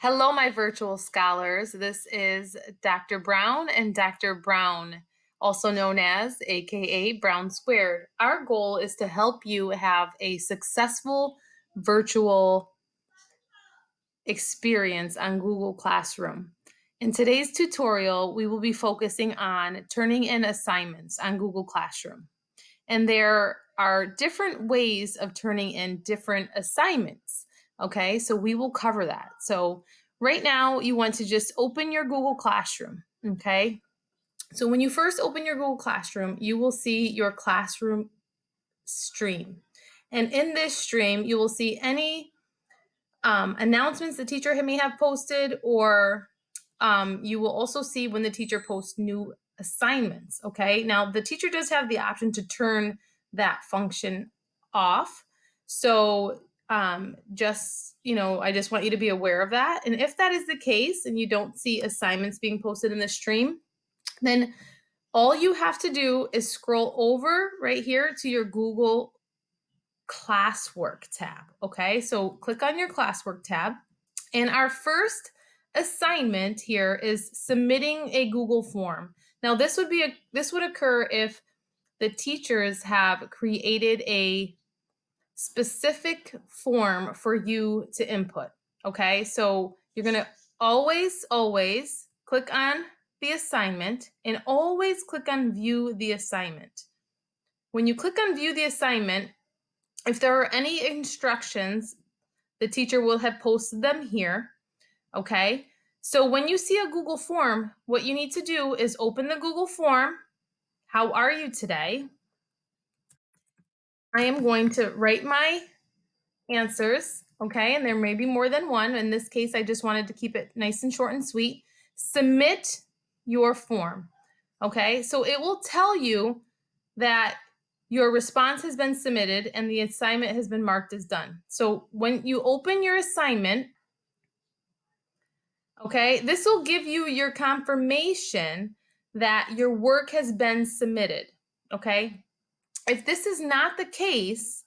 Hello, my virtual scholars. This is Dr. Brown and Dr. Brown, also known as AKA Brown Squared. Our goal is to help you have a successful virtual experience on Google Classroom. In today's tutorial, we will be focusing on turning in assignments on Google Classroom. And there are different ways of turning in different assignments. Okay, so we will cover that. So right now you want to just open your Google Classroom. Okay, so when you first open your Google Classroom, you will see your classroom stream. And in this stream, you will see any announcements the teacher may have posted, or you will also see when the teacher posts new assignments. Okay, now the teacher does have the option to turn that function off. So I just want you to be aware of that. And if that is the case and you don't see assignments being posted in the stream, then all you have to do is scroll over right here to your Google Classwork tab. Okay, so click on your Classwork tab. And our first assignment here is submitting a Google form. Now this would occur if the teachers have created a specific form for you to input. Okay, so you're gonna always click on the assignment and always click on view the assignment. When you click on view the assignment, if there are any instructions, the teacher will have posted them here. Okay, so when you see a Google form, what you need to do is open the Google form. How are you today? I am going to write my answers, okay, and there may be more than one. In this case, I just wanted to keep it nice and short and sweet. Submit your form, okay? So it will tell you that your response has been submitted and the assignment has been marked as done. So when you open your assignment, okay, this will give you your confirmation that your work has been submitted, okay? If this is not the case,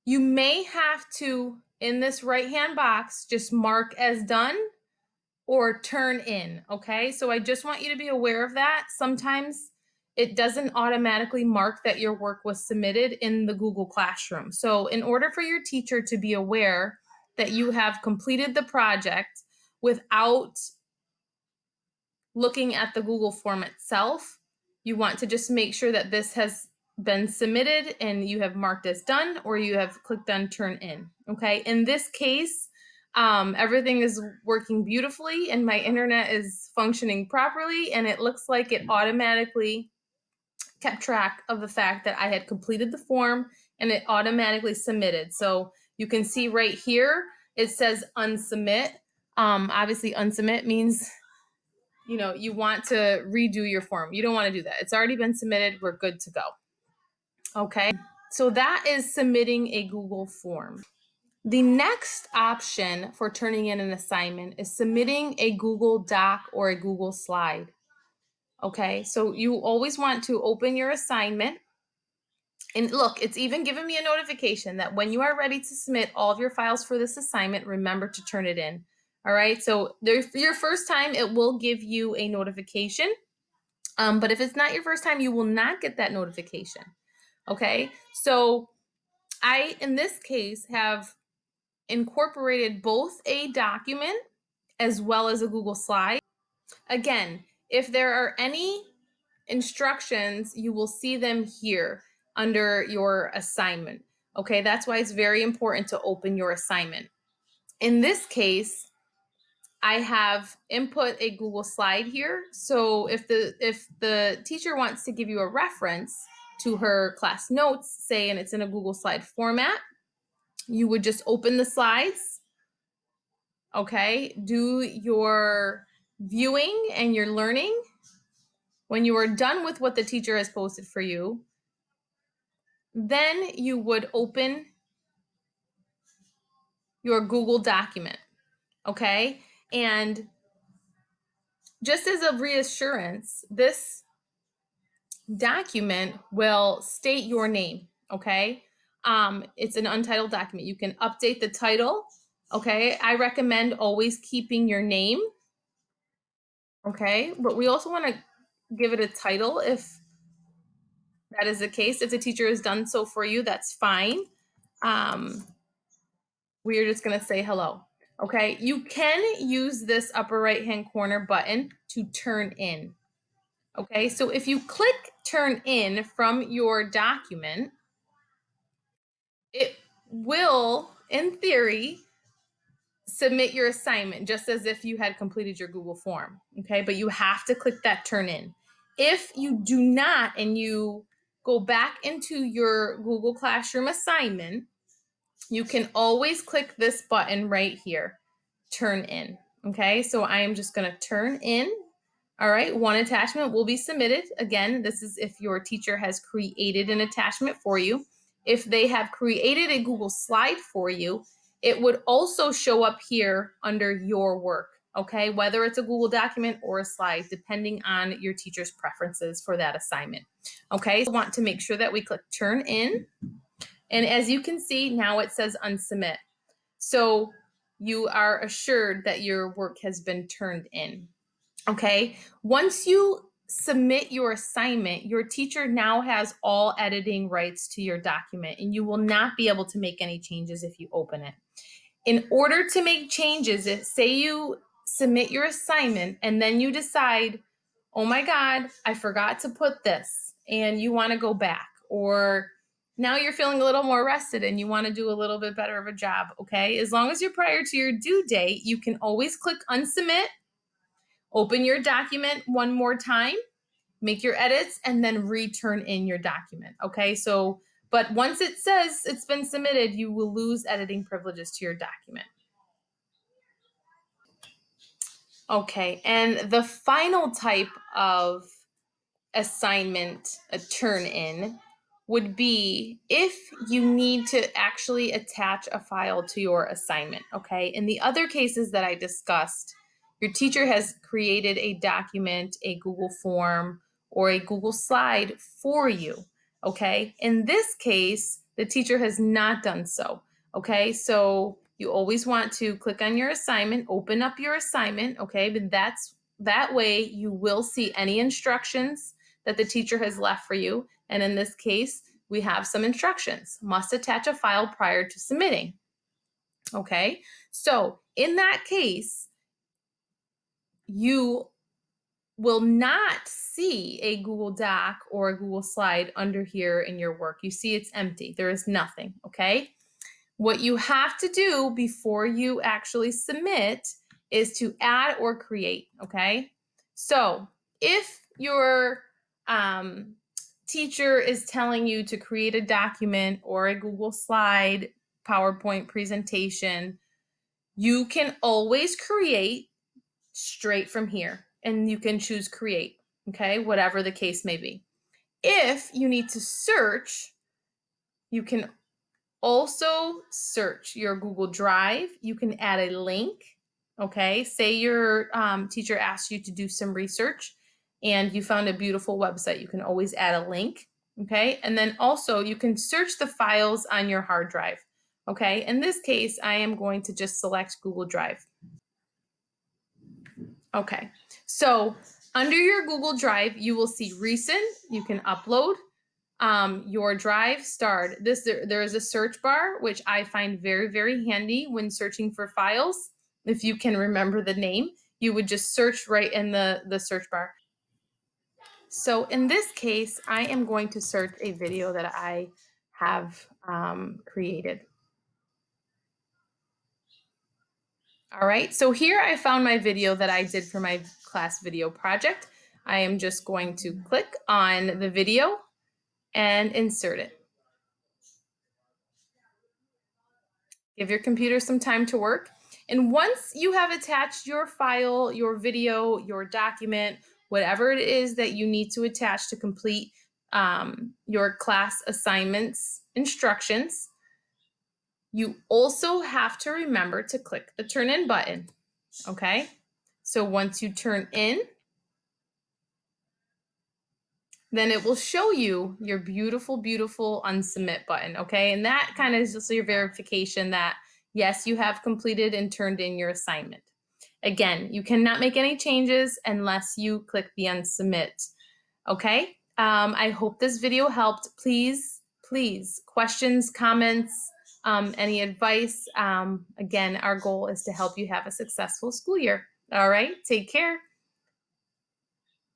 you may have to, in this right-hand box, just mark as done or turn in, okay? So I just want you to be aware of that. Sometimes it doesn't automatically mark that your work was submitted in the Google Classroom. So in order for your teacher to be aware that you have completed the project without looking at the Google form itself, you want to just make sure that this has been submitted and you have marked as done, or you have clicked on turn in. Okay, in this case, everything is working beautifully and my internet is functioning properly, and it looks like it automatically kept track of the fact that I had completed the form and it automatically submitted. So you can see right here, it says unsubmit. Obviously unsubmit means you want to redo your form. You don't want to do that. It's already been submitted. We're good to go. Okay. So that is submitting a Google form. The next option for turning in an assignment is submitting a Google Doc or a Google Slide. Okay. So you always want to open your assignment. And look, it's even given me a notification that when you are ready to submit all of your files for this assignment, remember to turn it in. All right. So your first time, it will give you a notification. But if it's not your first time, you will not get that notification. Okay. So I, in this case, have incorporated both a document as well as a Google Slide. Again, if there are any instructions, you will see them here under your assignment. Okay, that's why it's very important to open your assignment. In this case, I have input a Google Slide here. So if the teacher wants to give you a reference to her class notes, say, and it's in a Google Slide format, you would just open the slides, okay, do your viewing and your learning. When you are done with what the teacher has posted for you, then you would open your Google document, okay? And just as a reassurance, this document will state your name, okay? It's an untitled document. You can update the title Okay, I recommend always keeping your name. Okay, but we also want to give it a title if that is the case. If the teacher has done so for you, that's fine. Um, we are just going to say hello. Okay, you can use this upper right hand corner button to turn in. Okay, so if you click turn in from your document, it will, in theory, submit your assignment just as if you had completed your Google form. Okay, but you have to click that turn in. If you do not and you go back into your Google Classroom assignment, you can always click this button right here, turn in. Okay, so I am just going to turn in. All right, one attachment will be submitted. Again, this is if your teacher has created an attachment for you. If they have created a Google slide for you, it would also show up here under your work, okay? Whether it's a Google document or a slide, depending on your teacher's preferences for that assignment. Okay, so want to make sure that we click turn in. And as you can see, now it says unsubmit. So you are assured that your work has been turned in. Okay, once you submit your assignment, your teacher now has all editing rights to your document, and you will not be able to make any changes if you open it. In order to make changes, say you submit your assignment and then you decide, oh my God, I forgot to put this, and you want to go back, or now you're feeling a little more rested and you want to do a little bit better of a job, okay? As long as you're prior to your due date, you can always click unsubmit, open your document one more time, make your edits, and then return in your document, okay? So, but once it says it's been submitted, you will lose editing privileges to your document. Okay, and the final type of assignment, a turn in, would be if you need to actually attach a file to your assignment. Okay, in the other cases that I discussed, your teacher has created a document, a Google form, or a Google slide for you. Okay, in this case, the teacher has not done so. Okay, so you always want to click on your assignment, open up your assignment. Okay, but that way you will see any instructions that the teacher has left for you. And in this case, we have some instructions. Must attach a file prior to submitting. Okay, so in that case, you will not see a Google Doc or a Google slide under here in your work. You see it's empty. There is nothing, okay? What you have to do before you actually submit is to add or create, okay? So if your teacher is telling you to create a document or a Google slide, PowerPoint presentation, you can always create straight from here, and you can choose create, okay? Whatever the case may be. If you need to search, you can also search your Google Drive. You can add a link. Okay, say your teacher asked you to do some research and you found a beautiful website. You can always add a link. Okay, and then also you can search the files on your hard drive. Okay, in this case, I am going to just select Google Drive. Okay, so under your Google Drive, you will see recent. You can upload your drive starred. There is a search bar, which I find very, very handy when searching for files. If you can remember the name, you would just search right in the search bar. So in this case, I am going to search a video that I have created. All right, so here I found my video that I did for my class video project. I am just going to click on the video and insert it. Give your computer some time to work. And once you have attached your file, your video, your document, whatever it is that you need to attach to complete your class assignments instructions, you also have to remember to click the turn in button. Okay, so once you turn in, then it will show you your beautiful, beautiful unsubmit button. Okay, and that kind of is just your verification that Yes, you have completed and turned in your assignment. Again, you cannot make any changes unless you click the unsubmit. Okay? I hope this video helped. Please, questions, comments, any advice. Again, our goal is to help you have a successful school year. All right, take care.